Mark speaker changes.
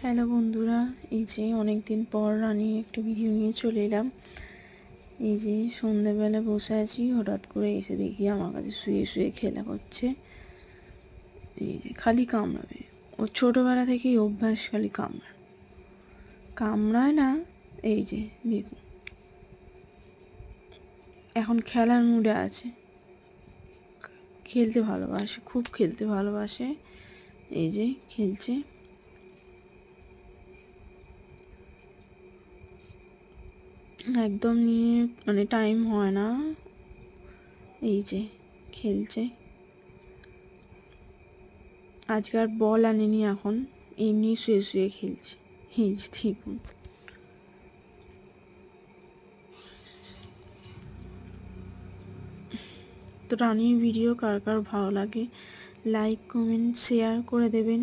Speaker 1: Hello বন্ধুরা, এই যে অনেক দিন পর রানী একটা ভিডিও নিয়ে চলে এলাম। এই যে সন্ধ্যেবেলা বসে আছি, হঠাৎ করে এসে দেখি আমার কাছে শুয়ে শুয়ে খেলা করছে। এই যে খালি কামড়াবে, ও ছোটোবেলা থেকেই অভ্যাস খালি কামড়ায় না। এই যে দেখুন, এখন খেলার মুডে আছে, খেলতে ভালোবাসে, খুব খেলতে ভালোবাসে। এই যে খেলছে, একদম নিয়ে মানে টাইম হয় না। এই যে খেলছে, আজকে আর বল আনেনি, এখন এমনি শুয়ে শুয়ে খেলছে। এই যে দেখুন, তো রানীর ভিডিও কার কার ভালো লাগে লাইক কমেন্ট শেয়ার করে দেবেন।